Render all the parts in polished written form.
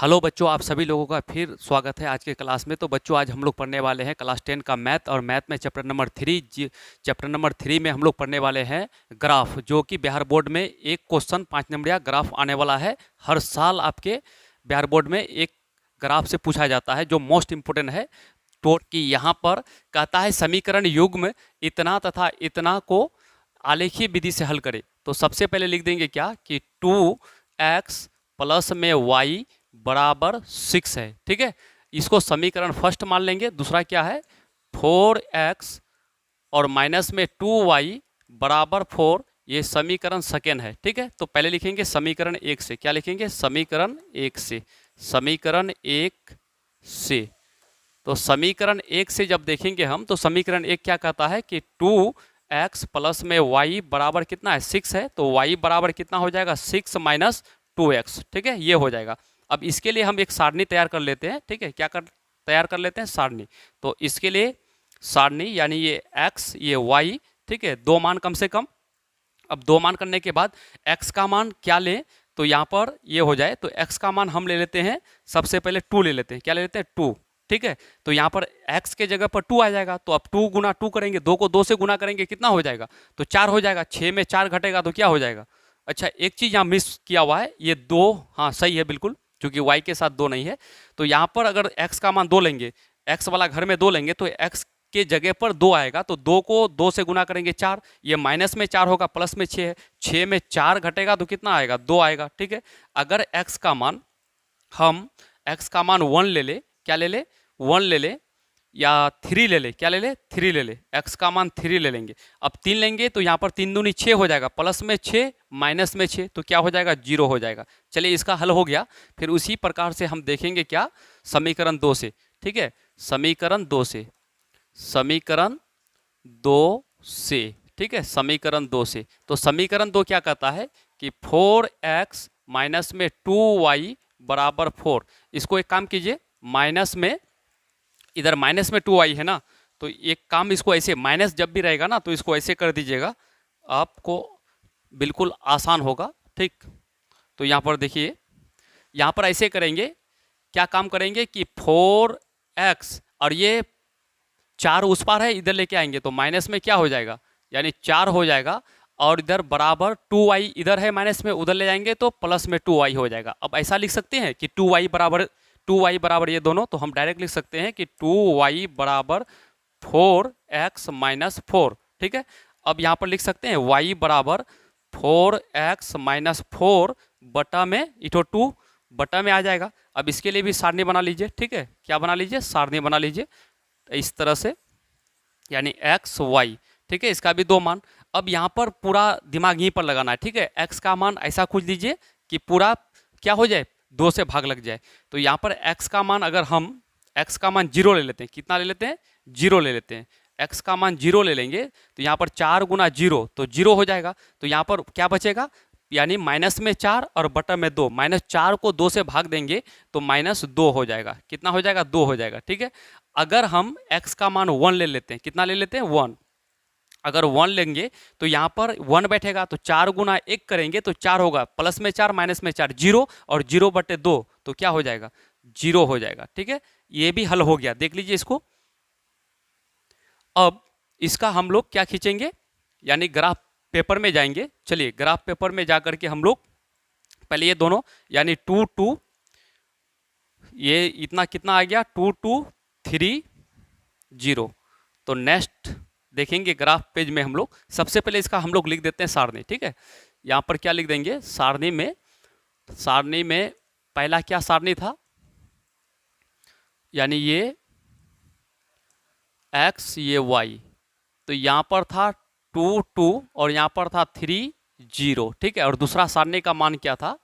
Hello बच्चों, आप सभी लोगों का फिर स्वागत है आज के क्लास में। तो बच्चों, आज हम लोग पढ़ने वाले हैं क्लास 10 का मैथ, और मैथ में चैप्टर नंबर 3 में हम लोग पढ़ने वाले हैं ग्राफ, जो कि बिहार बोर्ड में एक क्वेश्चन 5 नंबरिया ग्राफ आने वाला है। हर साल आपके बिहार बोर्ड में एक ग्राफ से पूछा जाता है जो मोस्ट इम्पोर्टेंट है। तो कि यहाँ पर कहता है समीकरण युग्म इतना तथा इतना को आलेखीय विधि से हल करें। तो सबसे पहले लिख देंगे क्या कि 2x प्लस में y बराबर 6 है। ठीक है, इसको समीकरण फर्स्ट मान लेंगे। दूसरा क्या है, 4x और माइनस में 2y बराबर 4, ये समीकरण सेकेंड है। ठीक है, तो पहले लिखेंगे समीकरण 1 से। क्या लिखेंगे? समीकरण 1 से। समीकरण 1 से, तो समीकरण 1 से जब देखेंगे हम, तो समीकरण 1 क्या कहता है कि 2x प्लस में y बराबर कितना है? 6 है। तो y बराबर कितना हो जाएगा? 6 माइनस 2x। ठीक है, ये हो जाएगा। अब इसके लिए हम एक सारणी तैयार कर लेते हैं। ठीक है, क्या तैयार कर लेते हैं? सारणी। तो इसके लिए सारणी यानी ये x ये y, ठीक है, दो मान कम से कम। अब दो मान करने के बाद x का मान क्या लें? तो यहाँ पर ये हो जाए, तो x का मान हम ले लेते हैं, सबसे पहले 2 ले लेते हैं। क्या ले लेते हैं? 2। ठीक है, तो यहाँ पर x के जगह पर 2 आ जाएगा। तो अब 2 गुना 2 करेंगे, 2 को 2 से गुना करेंगे, कितना हो जाएगा? तो 4 हो जाएगा। 6 में 4 घटेगा तो क्या हो जाएगा? अच्छा, एक चीज़ यहाँ मिस किया हुआ है, ये 2, हाँ सही है बिल्कुल, क्योंकि y के साथ 2 नहीं है। तो यहाँ पर अगर x का मान 2 लेंगे, x वाला घर में 2 लेंगे, तो x के जगह पर 2 आएगा। तो 2 को 2 से गुना करेंगे 4, ये माइनस में 4 होगा, प्लस में 6 है। 6 में 4 घटेगा तो कितना आएगा? 2 आएगा। ठीक है, अगर x का मान हम x का मान 1 ले ले, क्या ले ले? 1 ले ले, या 3 ले ले। क्या ले ले? 3 ले ले। x का मान 3 ले लेंगे। अब 3 लेंगे तो यहाँ पर 3 दूनी 6 हो जाएगा, प्लस में 6 माइनस में 6, तो क्या हो जाएगा? 0 हो जाएगा। चलिए, इसका हल हो गया। फिर उसी प्रकार से हम देखेंगे क्या, समीकरण 2 से। ठीक है, समीकरण 2 से, समीकरण 2 से। ठीक है, समीकरण 2 से, तो समीकरण 2 क्या कहता है कि 4x माइनस में 2y बराबर 4। इसको एक काम कीजिए, माइनस में, इधर माइनस में 2y है ना, तो एक काम, इसको ऐसे माइनस जब भी रहेगा ना, तो इसको ऐसे कर दीजिएगा, आपको बिल्कुल आसान होगा। ठीक, तो यहाँ पर देखिए, यहाँ पर ऐसे करेंगे, क्या काम करेंगे कि 4x और ये 4 उस पार है, इधर लेके आएंगे तो माइनस में क्या हो जाएगा, यानी 4 हो जाएगा, और इधर बराबर 2y इधर है माइनस में, उधर ले जाएंगे तो प्लस में 2y हो जाएगा। अब ऐसा लिख सकते हैं कि 2y बराबर ये दोनों, तो हम डायरेक्ट लिख सकते हैं कि 2y बराबर 4x माइनस 4। ठीक है, अब यहाँ पर लिख सकते हैं y बराबर 4x माइनस 4 बटा में इठो 2 बटा में आ जाएगा। अब इसके लिए भी सारणी बना लीजिए। ठीक है, क्या बना लीजिए? सारणी बना लीजिए इस तरह से, यानी x y। ठीक है, इसका भी 2 मान। अब यहाँ पर पूरा दिमाग यहीं पर लगाना है। ठीक है, x का मान ऐसा खोज लीजिए कि पूरा क्या हो जाए, 2 से भाग लग जाए। तो यहाँ पर x का मान, अगर हम x का मान 0 ले लेते हैं, कितना ले लेते हैं? 0 ले लेते हैं। x का मान 0 ले लेंगे तो यहाँ पर 4 गुना 0, तो 0 हो जाएगा। तो यहाँ पर क्या बचेगा, यानी माइनस में 4 और बटा में 2। माइनस 4 को 2 से भाग देंगे तो माइनस 2 हो जाएगा। कितना हो जाएगा? 2 हो जाएगा। ठीक है, अगर हम x का मान 1 ले लेते हैं, कितना ले लेते हैं? 1। अगर 1 लेंगे तो यहाँ पर 1 बैठेगा, तो 4 गुना 1 करेंगे तो 4 होगा, प्लस में 4 माइनस में 4, 0, और 0 बटे 2, तो क्या हो जाएगा? 0 हो जाएगा। ठीक है, ये भी हल हो गया, देख लीजिए इसको। अब इसका हम लोग क्या खींचेंगे, यानी ग्राफ पेपर में जाएंगे। चलिए, ग्राफ पेपर में जा करके हम लोग पहले ये दोनों, यानी 2 2, ये इतना कितना आ गया? 2 2 3 0। तो नेक्स्ट देखेंगे ग्राफ पेज में हम लोग, सबसे पहले इसका हम लोग लिख देते हैं सारणी। ठीक है, यहाँ पर क्या लिख देंगे सारणी में? सारणी में पहला क्या सारणी था, यानी ये x ये y, तो यहाँ पर था 2 2 और यहाँ पर था 3 0। ठीक है, और दूसरा सारणी का मान क्या था?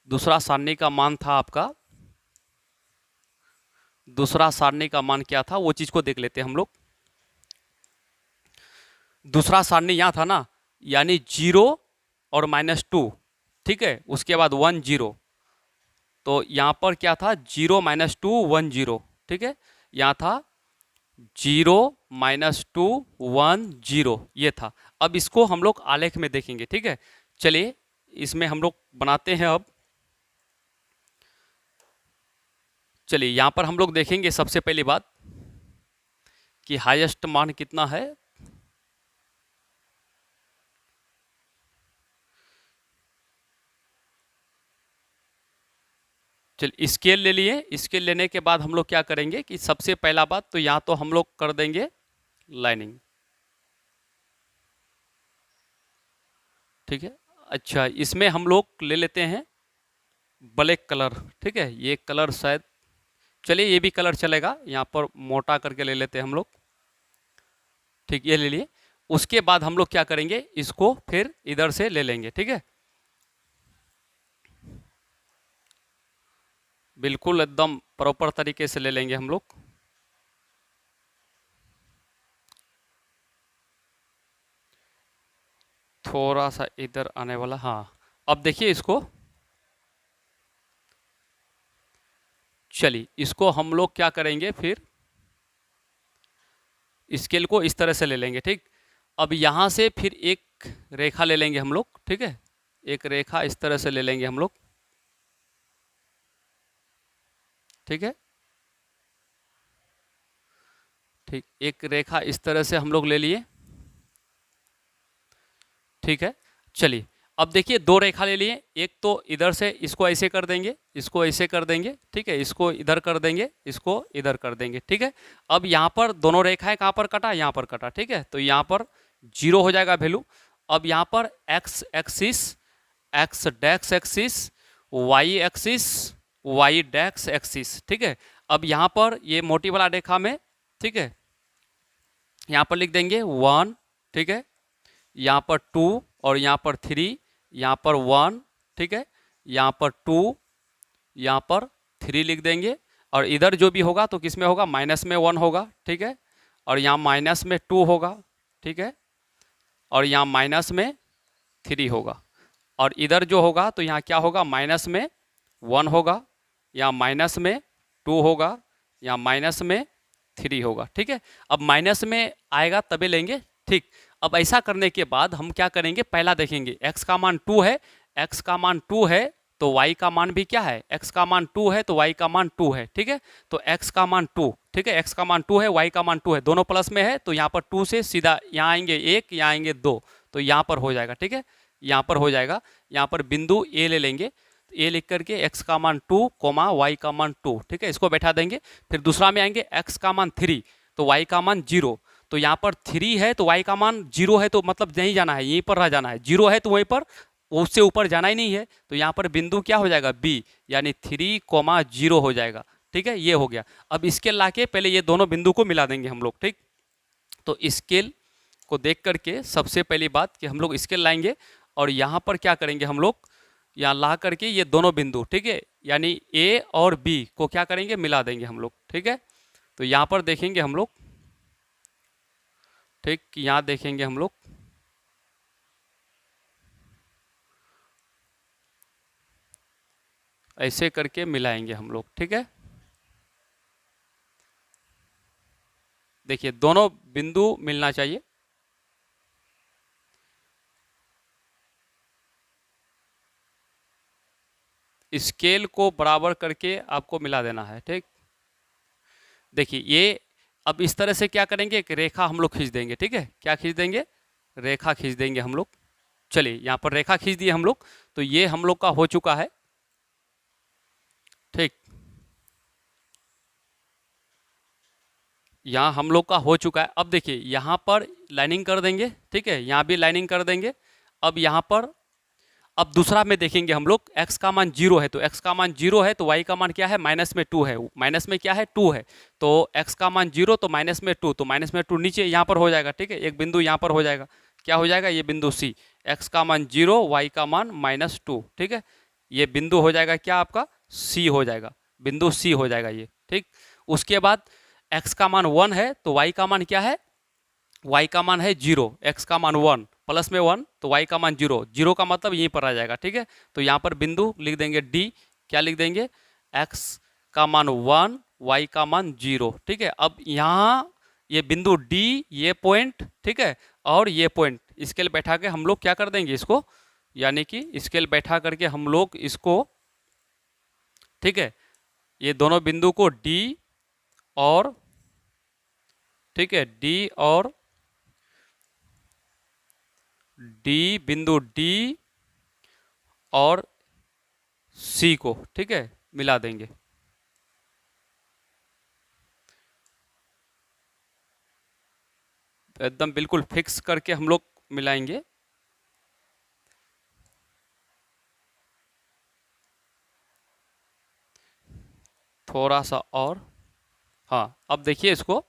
दूसरा सारणी का मान था आपका, दूसरा सारणी का मान क्या था, वो चीज को देख लेते हैं हम लोग। दूसरा सारणी यहाँ था ना, यानी 0 और -2। ठीक है, उसके बाद 1 0, तो यहाँ पर क्या था? 0 -2 1 0। ठीक है, यहाँ था 0 -2 1 0, ये था। अब इसको हम लोग आलेख में देखेंगे। ठीक है, चलिए इसमें हम लोग बनाते हैं। अब चलिए यहाँ पर हम लोग देखेंगे सबसे पहली बात कि हाईएस्ट मान कितना है। चलिए स्केल ले लिए। स्केल लेने के बाद हम लोग क्या करेंगे कि सबसे पहला बात तो यहाँ तो हम लोग कर देंगे लाइनिंग, ठीक है। अच्छा, इसमें हम लोग ले लेते हैं ब्लैक कलर, ठीक है। ये कलर शायद, चलिए ये भी कलर चलेगा, यहाँ पर मोटा करके ले लेते हैं हम लोग, ठीक, ये ले लिए। उसके बाद हम लोग क्या करेंगे, इसको फिर इधर से ले लेंगे, ठीक है। बिल्कुल एकदम प्रॉपर तरीके से ले लेंगे हम लोग। थोड़ा सा इधर आने वाला, हाँ। अब देखिए इसको, चलिए इसको हम लोग क्या करेंगे, फिर स्केल को इस तरह से ले लेंगे, ठीक। अब यहाँ से फिर एक रेखा ले लेंगे हम लोग, ठीक है। एक रेखा इस तरह से ले लेंगे हम लोग, ठीक है। ठीक, एक रेखा इस तरह से हम लोग ले लिए, ठीक है। चलिए अब देखिए दो रेखा ले लिए, एक तो इधर से इसको ऐसे कर देंगे, इसको ऐसे कर देंगे, ठीक है। इसको इधर कर देंगे, इसको इधर कर देंगे, ठीक है। अब यहाँ पर दोनों रेखाएं कहाँ पर कटा, यहाँ पर कटा, ठीक है। तो यहाँ पर 0 हो जाएगा वैल्यू। अब यहाँ पर एक्स एक्सिस, एक्स डैक्स एक्सिस, वाई एक्सिस, वाई डैक्स एक्सिस, ठीक है। अब यहाँ पर ये मोटी वाला रेखा में, ठीक है, यहाँ पर लिख देंगे 1, ठीक है। यहाँ पर 2 और यहाँ पर 3, यहाँ पर 1, ठीक है। यहाँ पर 2, यहाँ पर 3 लिख देंगे। और इधर जो भी होगा तो किस में होगा, माइनस में 1 होगा, ठीक है। और यहाँ माइनस में 2 होगा, ठीक है। और यहाँ माइनस में 3 होगा। और इधर जो होगा तो यहाँ क्या होगा, माइनस में 1 होगा, यहाँ माइनस में 2 होगा, यहाँ माइनस में 3 होगा, ठीक है। अब माइनस में आएगा तभी लेंगे, ठीक। अब ऐसा करने के बाद हम क्या करेंगे, पहला देखेंगे x का मान 2 है, x का मान 2 है तो y का मान भी क्या है, x का मान 2 है तो y का मान 2 है, ठीक है। तो x का मान 2, ठीक है, x का मान 2 है, y का मान 2 है, दोनों प्लस में है तो यहाँ पर 2 से सीधा यहाँ आएंगे 1, यहाँ आएंगे 2, तो यहाँ पर हो जाएगा, ठीक है। यहाँ पर हो जाएगा, यहाँ पर बिंदु a ले लेंगे, ए लिख करके x का मान 2, y का मान 2, ठीक है, इसको बैठा देंगे। फिर दूसरा में आएंगे x का मान 3 तो y का मान 0, तो यहाँ पर 3 है तो y का मान 0 है, तो मतलब नहीं जाना है, यहीं पर रह जाना है। 0 है तो वहीं पर, उससे ऊपर जाना ही नहीं है, तो यहाँ पर बिंदु क्या हो जाएगा, b, यानी 3, 0 हो जाएगा, ठीक है। ये हो गया। अब स्केल लाके पहले ये दोनों बिंदु को मिला देंगे हम लोग, ठीक। तो स्केल को देख करके सबसे पहली बात कि हम लोग स्केल लाएंगे और यहाँ पर क्या करेंगे हम लोग, यहाँ ला करके ये दोनों बिंदु, ठीक है, यानी a और b को क्या करेंगे, मिला देंगे हम लोग, ठीक है। तो यहाँ पर देखेंगे हम लोग, ठीक, यहाँ देखेंगे हम लोग, ऐसे करके मिलाएंगे हम लोग, ठीक है। देखिए दोनों बिंदु मिलना चाहिए, स्केल को बराबर करके आपको मिला देना है, ठीक। देखिए ये अब इस तरह से क्या करेंगे, एक रेखा हम लोग खींच देंगे, ठीक है। क्या खींच देंगे, रेखा खींच देंगे हम लोग। चलिए यहाँ पर रेखा खींच दिए हम लोग, तो ये हम लोग का हो चुका है, ठीक। यहाँ हम लोग का हो चुका है। अब देखिए यहाँ पर लाइनिंग कर देंगे, ठीक है, यहाँ भी लाइनिंग कर देंगे। अब यहाँ पर अब दूसरा में देखेंगे हम लोग, x का मान 0 है तो x का मान 0 है तो y का मान क्या है, माइनस में 2 है, माइनस में क्या है, 2 है। तो x का मान 0 तो माइनस में 2, तो माइनस में 2 नीचे यहाँ पर हो जाएगा, ठीक है। एक बिंदु यहाँ पर हो जाएगा, क्या हो जाएगा, ये बिंदु C, x का मान 0, y का मान -2, ठीक है। ये बिंदु हो जाएगा क्या आपका, C हो जाएगा, बिंदु C हो जाएगा ये, ठीक। उसके बाद x का मान 1 है तो y का मान क्या है, y का मान है 0, x का मान 1, प्लस में 1 तो y का मान 0, 0 का मतलब यहीं पर आ जाएगा, ठीक है। तो यहाँ पर बिंदु लिख देंगे D, क्या लिख देंगे, x का मान 1, y का मान 0, ठीक है। अब यहाँ ये बिंदु D, ये पॉइंट, ठीक है, और ये पॉइंट स्केल बैठा के हम लोग क्या कर देंगे इसको, यानी कि स्केल बैठा करके हम लोग इसको, ठीक है, ये दोनों बिंदु को डी और, ठीक है, डी और डी, बिंदु डी और सी को, ठीक है, मिला देंगे। एकदम बिल्कुल फिक्स करके हम लोग मिलाएंगे। थोड़ा सा और, हाँ, अब देखिए इसको,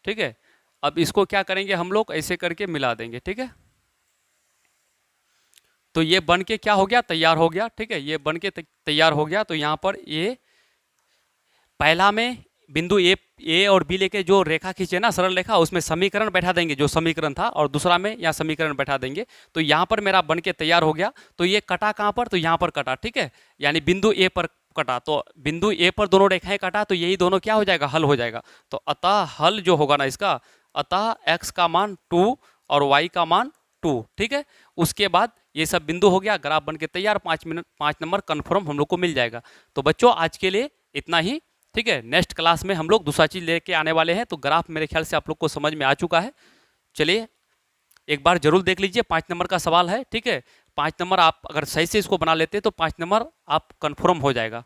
ठीक है। अब इसको क्या करेंगे हम लोग, ऐसे करके मिला देंगे, ठीक है। तो ये बन के क्या हो गया, तैयार हो गया, ठीक है। ये बन के तैयार हो गया। तो यहाँ पर ये पहला में बिंदु ए और बी लेके जो रेखा खींचे ना, सरल रेखा, उसमें समीकरण बैठा देंगे जो समीकरण था, और दूसरा में यहाँ समीकरण बैठा देंगे। तो यहाँ पर मेरा बन के तैयार हो गया। तो ये कटा कहाँ पर, तो यहाँ पर कटा, ठीक है, यानी बिंदु ए पर कटा। तो बिंदु ए पर दोनों रेखाएं कटा, तो यही दोनों क्या हो जाएगा, हल हो जाएगा। तो अतः हल जो होगा ना इसका, अतः x का मान 2 और y का मान 2, ठीक है। उसके बाद ये सब बिंदु हो गया, ग्राफ बन के तैयार, 5 नंबर कन्फर्म हम लोग को मिल जाएगा। तो बच्चों आज के लिए इतना ही, ठीक है। नेक्स्ट क्लास में हम लोग दूसरा चीज लेके आने वाले हैं। तो ग्राफ मेरे ख्याल से आप लोग को समझ में आ चुका है। चलिए एक बार जरूर देख लीजिए, 5 नंबर का सवाल है, ठीक है। 5 नंबर आप अगर सही से इसको बना लेते हैं तो 5 नंबर आप कन्फर्म हो जाएगा।